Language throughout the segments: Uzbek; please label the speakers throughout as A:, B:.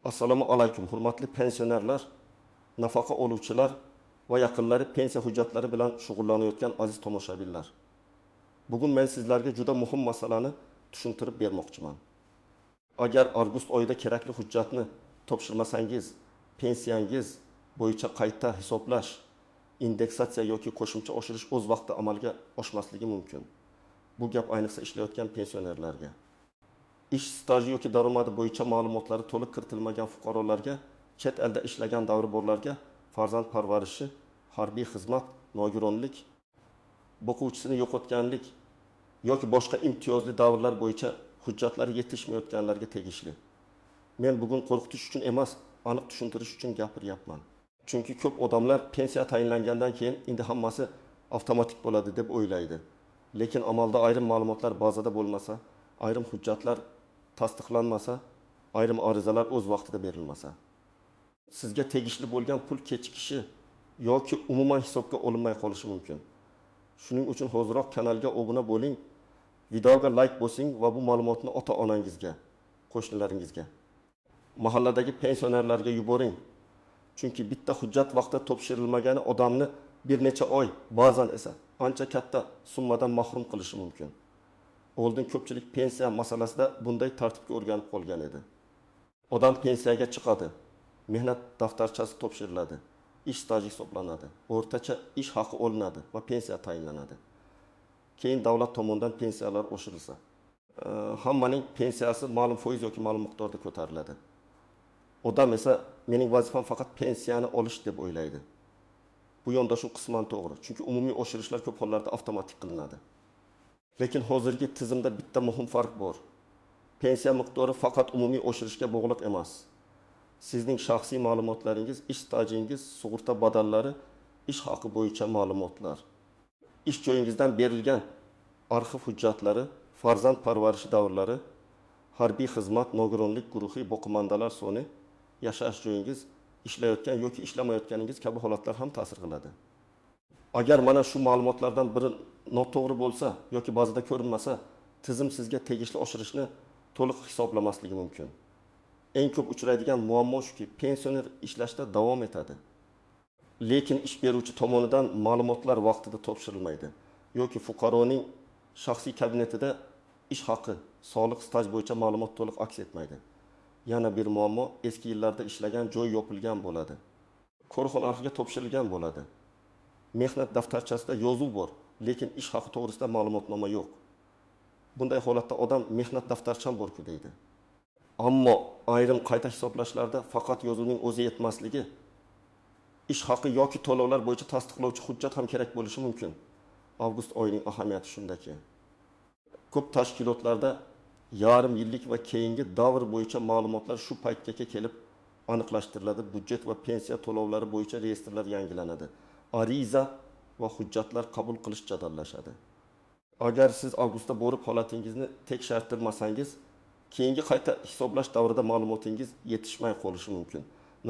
A: Assalomu alaykum, hurmatli pensionerlar, nafaqa oluvchilar va yaqinlari pensiya hujjatlari bilan shug'ullanayotgan aziz tomoshabinlar. Bugun men sizlarga juda muhim masalani tushuntirib bermoqchiman. Agar avgust oyida kerakli hujjatni topshirmasangiz, pensiyangiz bo'yicha qayta hisoblash, indeksatsiya yoki qo'shimcha oshirish o'z vaqtida amalga oshmasligi mumkin. Bu gap ayniqsa ishlayotgan pensionerlarga. Ish staji yoki daromadi bo'yicha ma'lumotlari to'liq kiritilmagan fuqarolarga, chet elda ishlagan davri borlarga farzand parvarishi, harbiy xizmat, nogironlik, o'quvchisini yo'qotganlik yoki boshqa imtiyozli davrlar bo'yicha hujjatlari yetishmayotganlarga tegishli. Men bugun qo'rqitish uchun emas, aniq tushuntirish uchun gapiryapman. Chunki ko'p odamlar pensiya tayinlangandan keyin endi hammasi avtomatik bo'ladi deb o'ylaydi. Lekin amalda ayrim ma'lumotlar bazada bo'lmasa, ayrim hujjatlar tasdiqlanmasa, ayrim arizalar o'z vaqtida berilmasa, sizga tegishli bo'lgan pul kechikishi yoki umuman hisobga olinmay qolishi mumkin. Shuning uchun hoziroq kanalga obuna bo'ling, videoga like bosing va bu ma'lumotni ota-onangizga, qo'shnilaringizga, mahalladagi pensionerlarga yuboring. Chunki bitta hujjat vaqtida topshirilmagani odamni bir necha oy, ba'zan esa ancha katta summadan mahrum qilishi mumkin. Oldin ko'pchilik pensiya masalasida bunday tartibga o'rganib qolgan edi. Odam pensiyaga chiqadi, mehnat daftarchasi topshiriladi, ish staji hisoblanadi, o'rtacha ish haqi olinadi va pensiya tayinlanadi. Keyin davlat tomonidan pensiyalar oshirilsa, hammaning pensiyasi ma'lum foiz yoki ma'lum miqdorda ko'tariladi. Odam esa mening vazifam faqat pensiyani olish deb o'ylaydi. Bu yondashuv qisman to'g'ri, chunki umumiy oshirishlar ko'p hollarda avtomatik qilinadi. Lekin hozirgi tizimda bitta muhim farq bor. Pensiya miqdori faqat umumiy oshirishga bog'liq emas. Sizning shaxsiy ma'lumotlaringiz, ish stajingiz, sug'urta badallari, ish haqi bo'yicha ma'lumotlar, ish joyingizdan berilgan arxiv hujjatlari, farzand parvarishi davrlari, harbiy xizmat, nogironlik guruhi, boqimandalar soni, yashash joyingiz, ishlayotgan yoki ishlamayotganingiz kabi holatlar ham ta'sir qiladi. Agar mana shu ma'lumotlardan biri noto'g'ri bo'lsa yoki ba'zida ko'rinmasa, tizim sizga tegishli oshirishni to'liq hisoblamasligi mumkin. Eng ko'p uchraydigan muammo shuki, pensioner ishlashda davom etadi. Lekin ish beruvchi tomonidan ma'lumotlar vaqtida topshirilmaydi yoki fuqaroning shaxsiy kabinetida ish haqi, soliq, staj bo'yicha ma'lumot to'liq aks etmaydi. Yana bir muammo, eski yillarda ishlagan joy yopilgan bo'ladi. Korxona arxiviga topshirilgan bo'ladi. Mehnat daftarchasida yozuv bor, lekin ish haqi to'g'risida ma'lumotnoma yo'q. Bunday holatda odam mehnat daftarcham bor-ku deydi. Ammo ayrim qayta hisoblashlarda faqat yozuvning o'zi yetmasligi, ish haqi yoki to'lovlar bo'yicha tasdiqlovchi hujjat ham kerak bo'lishi mumkin. Avgust oyining ahamiyati shundaki. Ko'p tashkilotlarda yarim yillik va keyingi davr bo'yicha ma'lumotlar shu paytga kelib aniqlashtiriladi. Budjet va pensiya to'lovlari bo'yicha reyestrlar yangilanadi. Ariza va hujjatlar qabul qilish jadallashadi. Agar siz avgustda borib holatingizni tekshirtirmasangiz, keyingi qayta hisoblash davrida ma'lumotingiz yetishmay qolishi mumkin.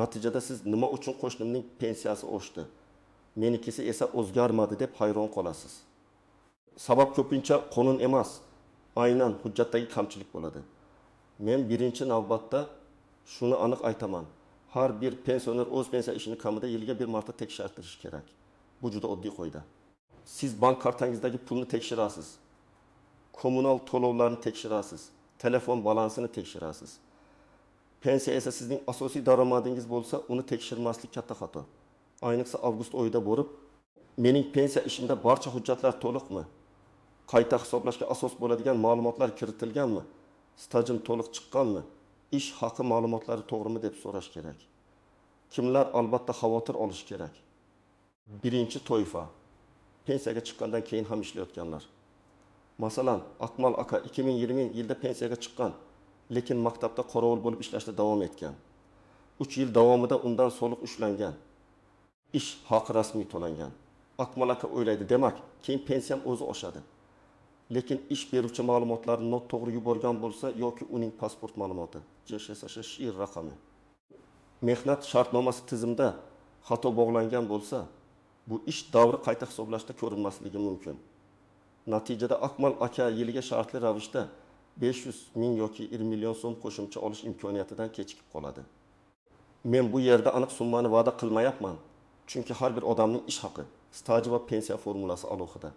A: Natijada siz nima uchun qo'shnimning pensiyasi oshdi, menikisi esa o'zgarmadi deb hayron qolasiz. Sabab ko'pincha qonun emas, aynan hujjatdagi kamchilik bo'ladi. Men birinchi navbatda shuni aniq aytaman. Har bir pensioner o'z pensiya ishini kamida yilga bir marta tekshirtirish kerak. Bu juda oddiy qoida. Siz bank kartangizdagi pulni tekshirasiz. Kommunal to'lovlarni tekshirasiz. Telefon balansini tekshirasiz. Pensiya esa sizning asosiy daromadingiz bo'lsa, uni tekshirmaslik katta xato. Ayniqsa avgust oyida borib, mening pensiya ishimda barcha hujjatlar to'liqmi? Qayta hisoblashga asos bo'ladigan ma'lumotlar kiritilganmi? Stajim to'liq chiqqanmi? Ish haqi ma'lumotlari to'g'rimi deb so'rash kerak. Kimlar albatta xavotir olish kerak? Birinchi toifa, pensiyaga chiqqandan keyin ham ishlayotganlar. Masalan, Akmal aka 2020 yilda pensiyaga chiqqan, lekin maktabda qorovul bo'lib ishlashda davom etgan. 3 yil davomida undan soliq ushlangan. Ish haqi rasmiy to'langan. Akmal aka o'ylaydi, demak, keyin pensiyam o'zi oshadi. Lekin ish beruvchi ma'lumotlarni noto'g'ri yuborgan bo'lsa yoki uning pasport ma'lumoti, JSSH raqami, mehnat shartnomasi tizimda xato bog'langan bo'lsa, bu ish davri qayta hisoblashda ko'rinmasligi mumkin. Natijada Akmal aka yiliga shartli ravishda 500 ming yoki 20 million so'm qo'shimcha olish imkoniyatidan kechikib qoladi. Men bu yerda aniq summani va'da qilmayapman. Chunki har bir odamning ish haqi, staji va pensiya formulasi alohida.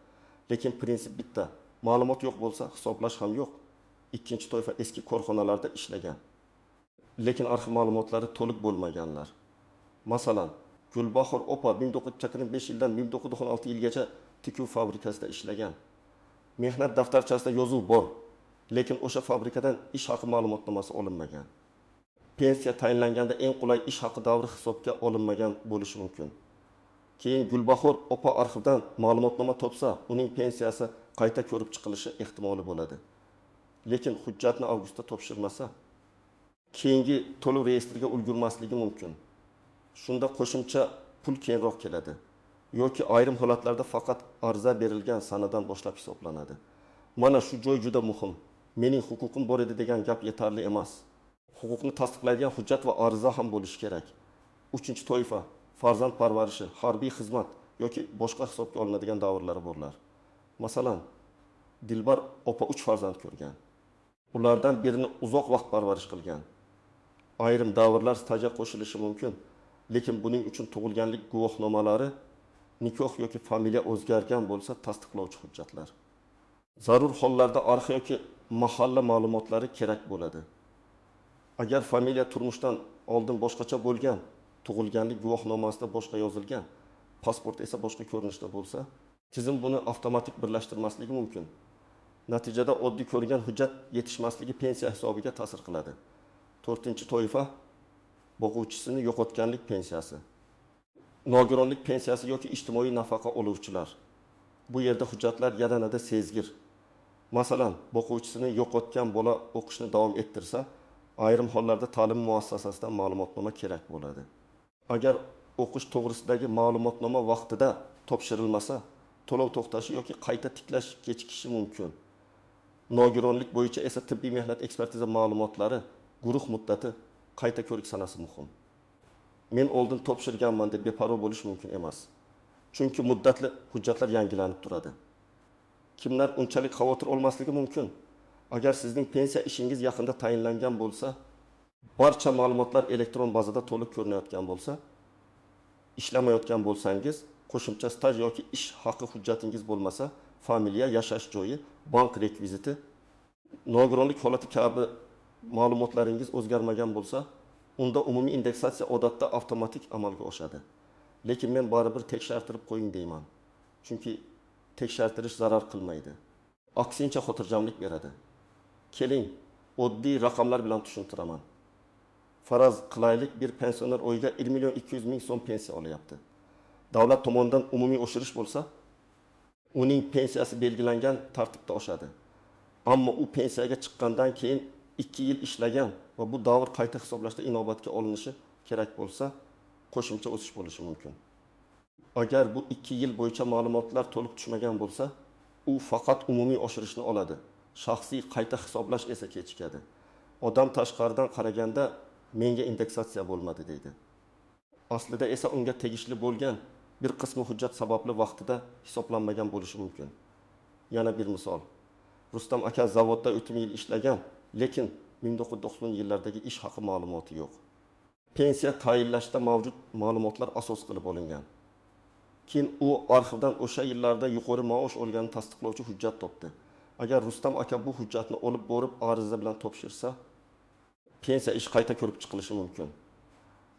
A: Lekin prinsip bitta. Ma'lumot yo'q bo'lsa, hisoblash ham yo'q. Ikkinchi toifa eski korxonalarda ishlagan. Lekin arxiv ma'lumotlari to'liq bo'lmaganlar. Masalan, Gulbahor opa 1985 yildan 1916 yilgacha tikuv fabrikasida ishlagan. Mehnat daftarchasida yozuv bor, lekin o'sha fabrikadan ish haqi ma'lumotnomasi olinmagan. Pensiya tayinlanganda eng qulay ish haqi davri hisobga olinmagan bo'lishi mumkin. Keyin Gulbahor opa arxivdan ma'lumotnoma topsa, uning pensiyasi qayta ko'rib chiqilishi ehtimoli bo'ladi. Lekin hujjatni avgustda topshirmasa, keyingi to'lov reyestriga ulgurmasligi mumkin. Shunda qo'shimcha pul keyinroq keladi. Yoki ayrim holatlarda faqat arza berilgan sanadan boshlab hisoblanadi. Mana shu joy juda muhim. Mening huquqim bor edi degan gap yetarli emas. Huquqni tasdiqlaydigan hujjat va ariza ham bo'lishi kerak. Uchinchi toifa farzand parvarishi, harbiy xizmat yoki boshqa hisobga olinadigan davrlari borlar. Masalan, Dilbar opa 3 farzand ko'rgan. Ulardan birini uzoq vaqt parvarish qilgan. Ayrim davrlar stajga qo'shilishi mumkin, lekin buning uchun tug'ilganlik guvohnomalari, nikoh yoki familiya o'zgargan bo'lsa tasdiqlovchi hujjatlar. Zarur hollarda arxiv yoki mahalla ma'lumotlari kerak bo'ladi. Agar familiya turmushdan oldin boshqacha bo'lgan, tug'ilganlik guvohnomasida boshqa yozilgan, pasport esa boshqa ko'rinishda bo'lsa, tizim buni avtomatik birlashtirmasligi mumkin. Natijada oddiy ko'rgan hujjat yetishmasligi pensiya hisobiga ta'sir qiladi. 4-toifa boquvchisini yo'qotganlik pensiyasi. Nogironlik pensiyasi yoki ijtimoiy nafaqa oluvchilar. Bu yerda hujjatlar yanada sezgir. Masalan, boquvchisini yo'qotgan bola o'qishni davom ettirsa, ayrim hollarda ta'lim muassasasidan ma'lumotnoma kerak bo'ladi. Agar o'qish to'g'risidagi ma'lumotnoma vaqtida topshirilmasa, to'lov to'xtashi yoki qayta tiklash kechikishi mumkin. Nogironlik bo'yicha esa tibbiy mehnat ekspertiza ma'lumotlari, guruh muddati, qayta ko'rik sanasi muhim. Men oldin topshirganman deb beparvo bo'lish mumkin emas. Chunki muddatli hujjatlar yangilanib turadi. Kimlar unchalik xavotir olmasligi mumkin. Agar sizning pensiya ishingiz yaqinda tayinlangan bo'lsa, barcha ma'lumotlar elektron bazada to'liq ko'rinayotgan bo'lsa, ishlamayotgan bo'lsangiz, qo'shimcha staj yoki ish haqi hujjatingiz bo'lmasa, familiya, yashash joyi, bank rekviziti, nogironlik holati kabi ma'lumotlaringiz o'zgarmagan bo'lsa, unda umumiy indeksatsiya odatda avtomatik amalga oshadi. Lekin men baribir tekshirtirib qo'ying deyman. Chunki tekshirtirish zarar qilmaydi. Aksincha xotirjamlik beradi. Keling, oddiy raqamlar bilan tushuntiraman. Faraz qilaylik, bir pensioner oyiga 1.200.000 so'm pensiya olyapti. Davlat tomonidan umumiy oshirish bo'lsa, uning pensiyasi belgilangan tartibda oshadi. Ammo u pensiyaga chiqqandan keyin 2 yil ishlagan va bu davr qayta hisoblashda inobatga olinishi kerak bo'lsa, qo'shimcha o'sish bo'lishi mumkin. Agar bu 2 yil bo'yicha ma'lumotlar to'liq tushmagan bo'lsa, u faqat umumiy oshirishni oladi. Shaxsiy qayta hisoblash esa kechikadi. Odam tashqaridan qaraganda menga indeksatsiya bo'lmadi deydi. Aslida esa unga tegishli bo'lgan bir qismi hujjat sababli vaqtida hisoblanmagan bo'lishi mumkin. Yana bir misol. Rustam aka zavodda o'tgan yil ishlagan, lekin 1990 yillardagi ish haqi ma'lumoti yo'q. Pensiya tayinlashda mavjud ma'lumotlar asos qilib olingan. Keyin u arxivdan o'sha yillarda yuqori maosh olganini tasdiqlovchi hujjat topdi. Agar Rustam aka bu hujjatni olib borib ariza bilan topshirsa, pensiya ish qayta ko'rib chiqilishi mumkin.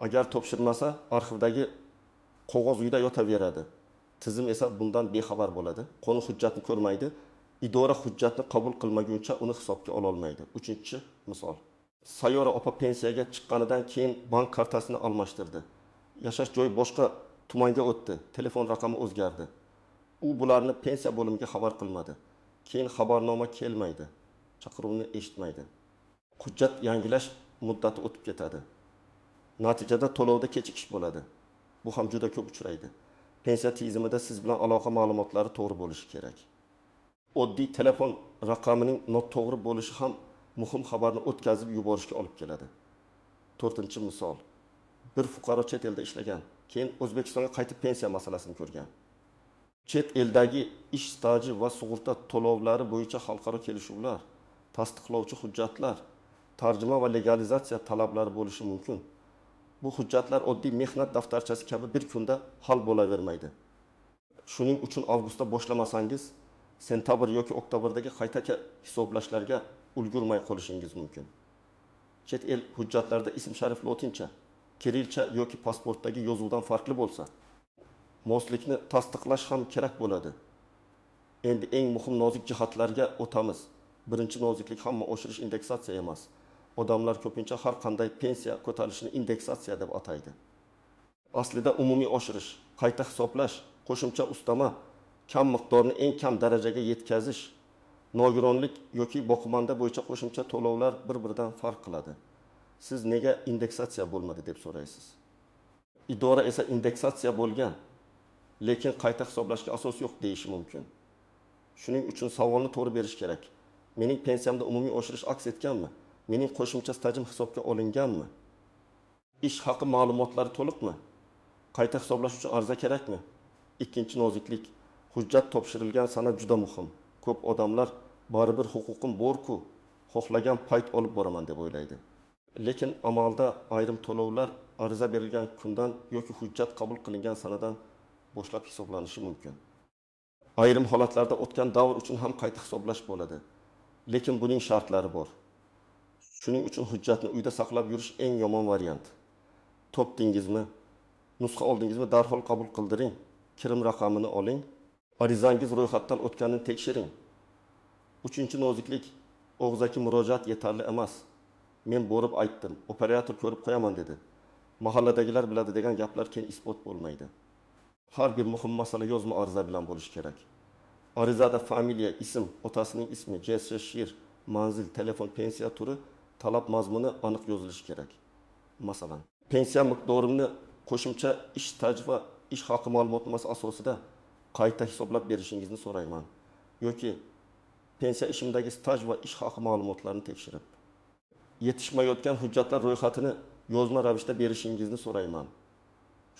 A: Agar topshirmasa, arxivdagi qog'oz uyda yotaveradi. Tizim esa bundan bexabar bo'ladi. Qonun hujjatni ko'rmaydi. Idora hujjatni qabul qilmaguncha uni hisobga ola olmaydi. 3-misol. Sayyora opa pensiyaga chiqqanidan keyin bank kartasini almashtirdi. Yashash joyi boshqa tumanga o'tdi. Telefon raqami o'zgardi. U bularni pensiya bo'limiga xabar qilmadi. Keyin xabarnoma kelmaydi. Chaqiruvni eshitmaydi. Hujjat yangilash muddati o'tib ketadi. Natijada to'lovda kechikish bo'ladi. Bu ham juda ko'p uchraydi. Pensiya tizimida siz bilan aloqa ma'lumotlari to'g'ri bo'lishi kerak. Oddiy telefon raqamining noto'g'ri bo'lishi ham muhim xabarni o'tkazib yuborishga olib keladi. 4-misol. Bir fuqaro chet elda ishlagan, keyin O'zbekistonga qaytib pensiya masalasini ko'rgan. Chet eldagi ish staji va sug'urta to'lovlari bo'yicha xalqaro kelishuvlar, tasdiqlovchi hujjatlar, tarjima va legalizatsiya talablari bo'lishi mumkin. Bu hujjatlar oddiy mehnat daftarchasi kabi bir kunda hal bo'lavermaydi. Shuning uchun avgustda boshlamasangiz, sentabr yoki oktyabrdagi qayta hisoblashlarga ulgurmay qolishingiz mumkin. Chet el hujjatlarida ism sharif lotincha, kirilcha yoki pasportdagi yozuvdan farqli bo'lsa, moslikni tasdiqlash ham kerak bo'ladi. Endi eng muhim nozik jihatlarga o'tamiz. Birinchi noziklik hamma oshirish indeksatsiya emas. Odamlar ko'pincha har qanday pensiya ko'tarilishini indeksatsiya deb ataydi. Aslida umumiy oshirish, qayta hisoblash, qo'shimcha ustama, kam miqdorni eng kam darajaga yetkazish, nogironlik yoki boqimanda bo'yicha qo'shimcha to'lovlar bir-biridan farq qiladi. Siz nega indeksatsiya bo'lmadi deb so'raysiz. Idora esa indeksatsiya bo'lgan, lekin qayta hisoblashga asos yo'q deyishi mumkin. Shuning uchun savolni to'g'ri berish kerak. Mening pensiyamda umumiy oshirish aks etganmi? Mening qo'shimcha stajim hisobga olinganmi? Ish haqi ma'lumotlari to'liqmi? Qayta hisoblash uchun ariza kerakmi? Ikkinchi noziklik, hujjat topshirilgan sana juda muhim. Ko'p odamlar baribir huquqim bor-ku, xohlagan payt olib boraman deb o'ylaydi. Lekin amalda ayrim to'lovlar ariza berilgan kundan yoki hujjat qabul qilingan sanadan boshlab hisoblanishi mumkin. Ayrim holatlarda o'tgan davr uchun ham qayta hisoblash bo'ladi. Lekin buning shartlari bor. Shuning uchun hujjatni uyda saqlab yurish eng yomon variant. Topdingizmi? Nusxa oldingizmi? Darhol qabul qildiring. Kirim raqamini oling. Arizangiz ro'yxatdan o'tganini tekshiring. Uchinchi noziklik, og'zaki murojaat yetarli emas. Men borib aytdim, operator ko'rib qo'yaman dedi. Mahalladagilar biladi degan gaplar keyin isbot bo'lmaydi. Har bir muhim masala yozma ariza bilan bo'lishi kerak. Arizada familiya, ism, otasining ismi, JSSHIR, manzil, telefon, pensiya turi, talab mazmuni aniq yozilishi kerak. Masalan, pensiya miqdorimni qo'shimcha ish staj va ish haqi ma'lumotnomasi asosida qayta hisoblab berishingizni so'rayman. Yoki pensiya ishimdagi staj va ish haqi ma'lumotlarini tekshirib, yetishmayotgan hujjatlar ro'yxatini yozma ravishda berishingizni so'rayman.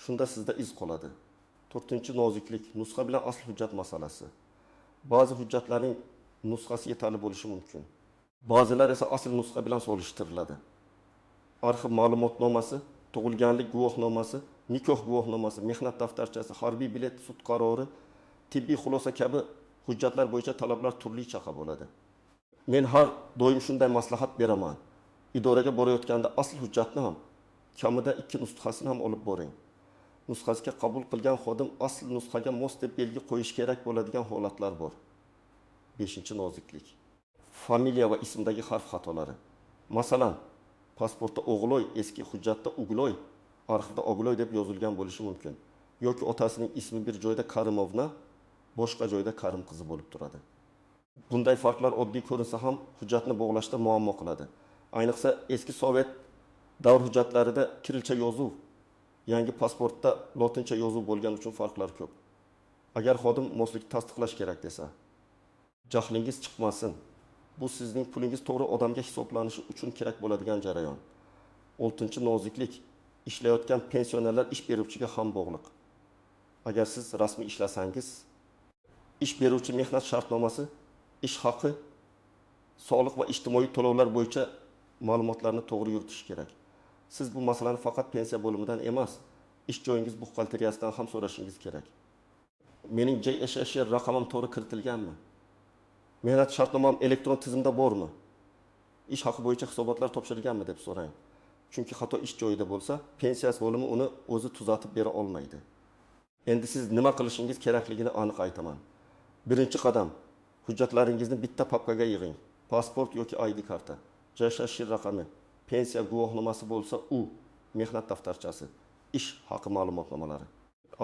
A: Shunda sizda iz qoladi. To'rtinchi noziklik, nusxa bilan asl hujjat masalasi. Ba'zi hujjatlarning nusxasi yetarli bo'lishi mumkin. Ba'zilar esa asl nusxa bilan solishtiriladi. Arxiv ma'lumotnomasi, tug'ilganlik guvohnomasi, nikoh guvohnomasi, mehnat daftarchasi, harbiy bilet, sud qarori, tibbiy xulosa kabi hujjatlar bo'yicha talablar turlicha bo'ladi. Men har doim shunday maslahat beraman. Idoraga borayotganda asl hujjatni ham, kamida 2 nusxasini ham olib boring. Nusxasiga qabul qilgan xodim asl nusxaga mos deb belgi qo'yish kerak bo'ladigan holatlar bor. 5-noziklik. Familiya va ismdagi harf xatolari. Masalan, pasportda O'g'loy, eski hujjatda Ugloy, arxivda Ogloy deb yozilgan bo'lishi mumkin. Yoki otasining ismi bir joyda Karimovna, boshqa joyda Karim qizi bo'lib turadi. Bunday farqlar oddiy ko'rinsa ham hujjatni bog'lashda muammo qiladi. Ayniqsa eski Sovet davr hujjatlarida kirilcha yozuv, yangi pasportda lotincha yozuv bo'lgani uchun farqlar ko'p. Agar xodim moslik tasdiqlash kerak desa, jahlingiz chiqmasin. Bu sizning pulingiz to'g'ri odamga hisoblanishi uchun kerak bo'ladigan jarayon. 6-noziklik, ishlayotgan pensionerlar ish beruvchiga ham bog'liq. Agar siz rasmiy ishlasangiz, ish beruvchi mehnat shartnomasi, ish haqi, soliq va ijtimoiy to'lovlar bo'yicha ma'lumotlarni to'g'ri yuritish kerak. Siz bu masalani faqat pensiya bo'limidan emas, ish joyingiz buxgalteriyasidan ham so'rashingiz kerak. Mening JSSHIR raqamim to'g'ri kiritilganmi? Mehnat shartnomam elektron tizimda bormi? Ish haqi bo'yicha hisobotlar topshirilganmi deb so'rang. Chunki xato ish joyida bo'lsa, pensiya bo'limi uni o'zi tuzatib bera olmaydi. Endi siz nima qilishingiz kerakligini aniq aytaman. Birinchi qadam, hujjatlaringizni bitta papkaga yig'ing. Pasport yoki ID karta, JSSHIR raqami, pensiya guvohnomasi bo'lsa u, mehnat daftarchasi, ish haqi ma'lumotnomalari,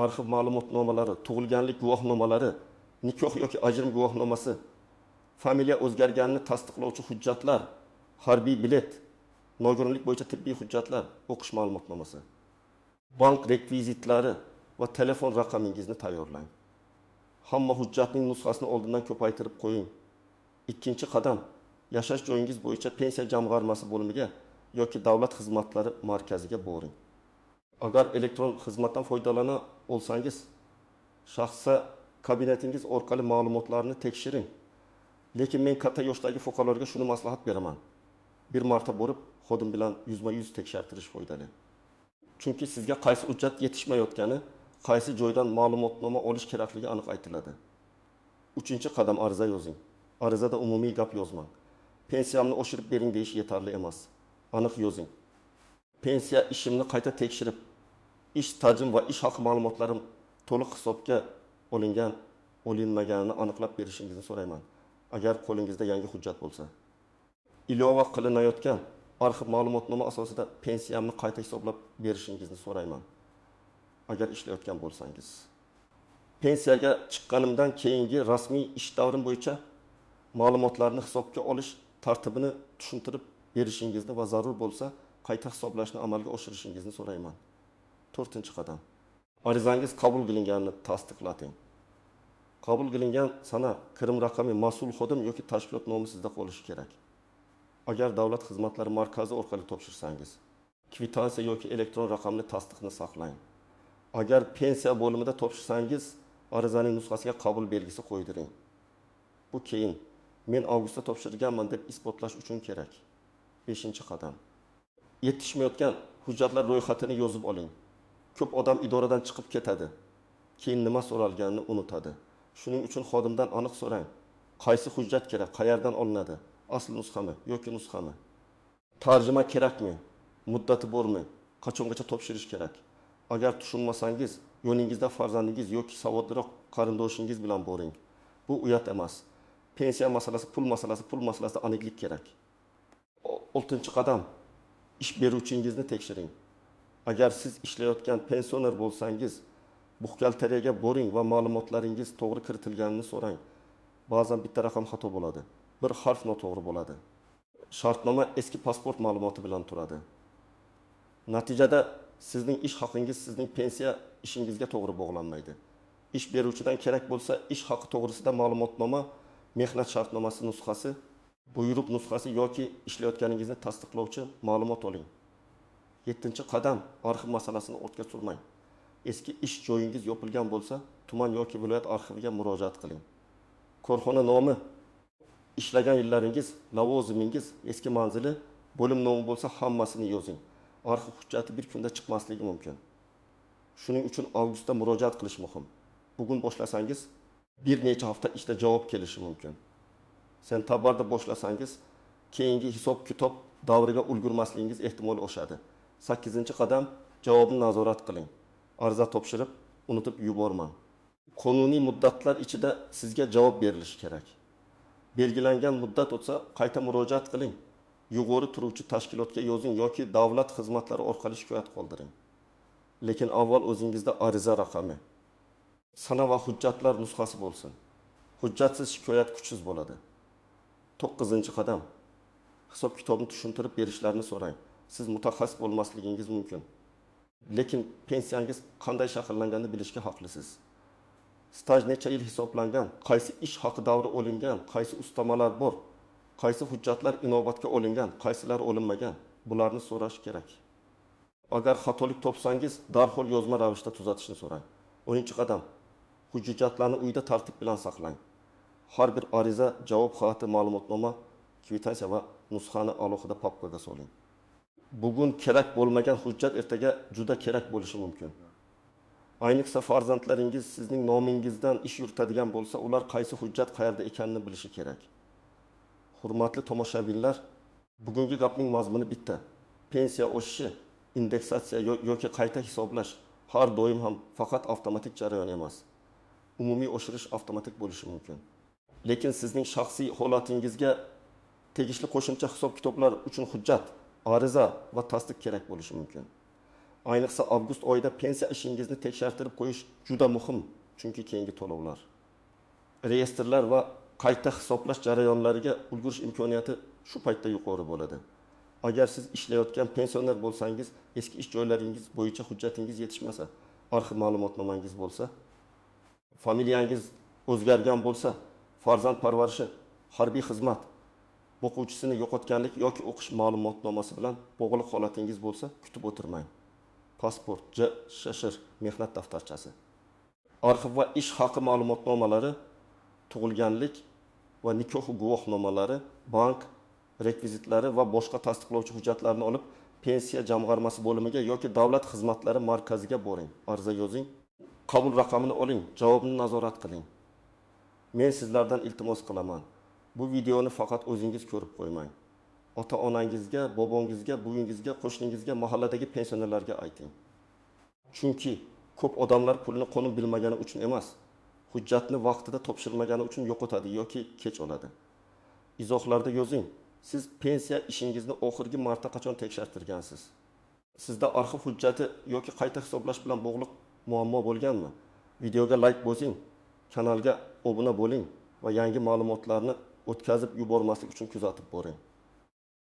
A: arxiv ma'lumotnomalari, tug'ilganlik guvohnomalari, nikoh yoki ajrim guvohnomasi, familiya o'zgarganini tasdiqlovchi hujjatlar, harbiy bilet, nogironlik bo'yicha tibbiy hujjatlar, o'qish ma'lumotnomasi, bank rekvizitlari va telefon raqamingizni tayyorlang. Hamma hujjatning nusxasini oldindan ko'paytirib qo'ying. Ikkinchi qadam, yashash joyingiz bo'yicha pensiya jamg'armasi bo'limiga yoki davlat xizmatlari markaziga boring. Agar elektron xizmatdan foydalana olsangiz, shaxsa kabinetingiz orqali ma'lumotlarni tekshiring. Lekin men katta yoshdagi fuqarolarga shuni maslahat beraman. Bir marta borib, xodim bilan yuzma-yuz tekshartirish foydali. Chunki sizga qaysi hujjat yetishmayotgani, qaysi joydan ma'lumotnoma olish kerakligi aniq aytiladi. 3-qadam ariza yozing. Arizada umumiy gap yozmang. Pensiyamni oshirib bering deyish yetarli emas. Aniq yozing. Pensiya ishimni qayta tekshirib, ish stajim va ish haqi ma'lumotlarim to'liq hisobga olinmaganini aniqlab berishingizni so'rayman. Agar qo'lingizda yangi hujjat bo'lsa. Ilova qilinayotgan arxiv ma'lumotnoma asosida pensiyamni qayta hisoblab berishingizni so'rayman. Agar ishlayotgan bo'lsangiz. Pensiyaga chiqqanimdan keyingi rasmiy ish davrim bo'yicha ma'lumotlarni hisobga olish tartibini tushuntirib berishingizni va zarur bo'lsa qayta hisoblashni amalga oshirishingizni so'rayman. 4-qadam. Arizangiz qabul qilinganini tasdiqlating. Qabul qilingan sana, kirim raqami, mas'ul xodim yoki tashkilot nomi sizda bo'lishi kerak. Agar davlat xizmatlari markazi orqali topshirsangiz, kvitansiya yoki elektron raqamli tasdiqni saqlang. Agar pensiya bo'limida topshirsangiz, arizaning nusxasiga qabul belgisi qo'ydiring. Bu keyin men avgustda topshirganman deb isbotlash uchun kerak. 5-qadam. Yetishmayotgan hujjatlar ro'yxatini yozib oling. Ko'p odam idoradan chiqib ketadi. Keyin nima so'ralganini unutadi. Shuning uchun xodimdan aniq so'rang. Qaysi hujjat kerak, qayerdan olinadi? Asl nusxami yoki nusxami? Tarjima kerakmi? Muddati bormi? Qachongacha topshirish kerak? Agar tushunmasangiz, yo'lingizda farzandingiz yoki savodliroq qarindoshingiz bilan boring. Bu uyat emas. Pensiya masalasi, pul masalasida aniqlik kerak. 6-qadam. Ish beruvchingizni tekshiring. Agar siz ishlayotgan pensioner bo'lsangiz, buxgalteriyaga boring va ma'lumotlaringiz to'g'ri kiritilganini so'rang. Ba'zan bitta raqam xato bo'ladi, bir harf noto'g'ri bo'ladi. Shartnoma eski pasport ma'lumoti bilan turadi. Natijada sizning ish haqingiz sizning pensiya ishingizga to'g'ri bog'lanmaydi. Ish beruvchidan kerak bo'lsa, ish haqi to'g'risida ma'lumotnoma, mehnat shartnomasi nusxasi, buyruq nusxasi yoki ishlayotganingizni tasdiqlovchi ma'lumot oling. 7-qadam. Arxiv masalasini ortga surmang. Eski ish joyingiz yopilgan bo'lsa, tuman yoki viloyat arxiviga murojaat qiling. Korxona nomi, ishlagan yillaringiz, lavozimingiz, eski manzili, bo'lim nomi bo'lsa hammasini yozing. Arxiv hujjati bir kunda chiqmasligi mumkin. Shuning uchun avgustda murojaat qilish muhim. Bugun boshlasangiz, bir necha hafta ichida javob kelishi mumkin. Sentabrda boshlasangiz, keyingi hisob-kitob davriga ulgurmasligingiz ehtimoli oshadi. 8-qadam. Javobni nazorat qiling. Ariza topshirib, unutib yubormang. Qonuniy muddatlar ichida sizga javob berilishi kerak. Belgilangan muddat o'tsa, qayta murojaat qiling. Yuqori turuvchi tashkilotga yozing yoki davlat xizmatlari orqali shikoyat qoldiring. Lekin avval o'zingizda ariza raqami, sana va hujjatlar nusxasi bo'lsin. Hujjatsiz shikoyat kuchsiz bo'ladi. 9-qadam. Hisob-kitobni tushuntirib berishlarini so'rang. Siz mutaxassis bo'lmasligingiz mumkin. Lekin pensiyangiz qanday shakllanganini bilishga haqlisiz. Staj necha yil hisoblangan, qaysi ish haqi davri olingan, qaysi ustamalar bor, qaysi hujjatlar inobatga olingan, qaysilari olinmagan, bularni so'rash kerak. Agar xatolik topsangiz, darhol yozma ravishda tuzatishni so'rang. 10-qadam. Hujjatlarni uyda tartib bilan saqlang. Har bir ariza, javob xati, ma'lumotnoma, kvitansiya va nusxani alohida papkaga soling. Bugun kerak bo'lmagan hujjat ertaga juda kerak bo'lishi mumkin. Ayniqsa farzandlaringiz sizning nomingizdan ish yuritadigan bo'lsa, ular qaysi hujjat qayerda ekanini bilishi kerak. Hurmatli tomoshabinlar, bugungi gapning mazmuni bitta. Pensiya oshishi, indeksatsiya yoki qayta hisoblash har doim ham faqat avtomatik jarayon emas. Umumiy oshirish avtomatik bo'lishi mumkin. Lekin sizning shaxsiy holatingizga tegishli qo'shimcha hisob-kitoblar uchun hujjat, ariza va tasdiq kerak bo'lishi mumkin. Ayniqsa avgust oyida pensiya ishingizni tekshirtirib qo'yish juda muhim, chunki keyingi to'lovlar, reyestrlar va qayta hisoblash jarayonlariga ulgurish imkoniyati shu paytda yuqori bo'ladi. Agar siz ishlayotgan pensioner bo'lsangiz, eski ish joylaringiz bo'yicha hujjatingiz yetishmasa, arxiv ma'lumotnomangiz bo'lsa, familiyangiz o'zgargan bo'lsa, farzand parvarishi, harbiy xizmat, o'quvchisini yo'qotganlik yoki o'qish ma'lumotnomasi bilan bog'liq holatingiz bo'lsa, kutib o'tirmang. Pasport, JSHR, mehnat daftarchasi, arxiv va ish haqi ma'lumotnomalari, tug'ilganlik va nikoh guvohnomalari, bank rekvizitlari va boshqa tasdiqlovchi hujjatlarni olib, pensiya jamg'armasi bo'limiga yoki davlat xizmatlari markaziga boring, ariza yozing, qabul raqamini oling, javobni nazorat qiling. Men sizlardan iltimos qilaman. Bu videoni faqat o'zingiz ko'rib qo'ymang. Ota-onangizga, bobongizga, buvingizga, qo'shningizga, mahalladagi pensionerlarga ayting. Chunki ko'p odamlar pulni qonun bilmagani uchun emas, hujjatni vaqtida topshirmagani uchun yo'qotadi yoki kech oladi. Izohlarda yozing. Siz pensiya ishingizni oxirgi marta qachon tekshirtirgansiz? Sizda arxiv hujjati yoki qayta hisoblash bilan bog'liq muammo bo'lganmi? Videoga like bosing, kanalga obuna bo'ling va yangi ma'lumotlarni o'tkazib yubormaslik uchun kuzatib boring.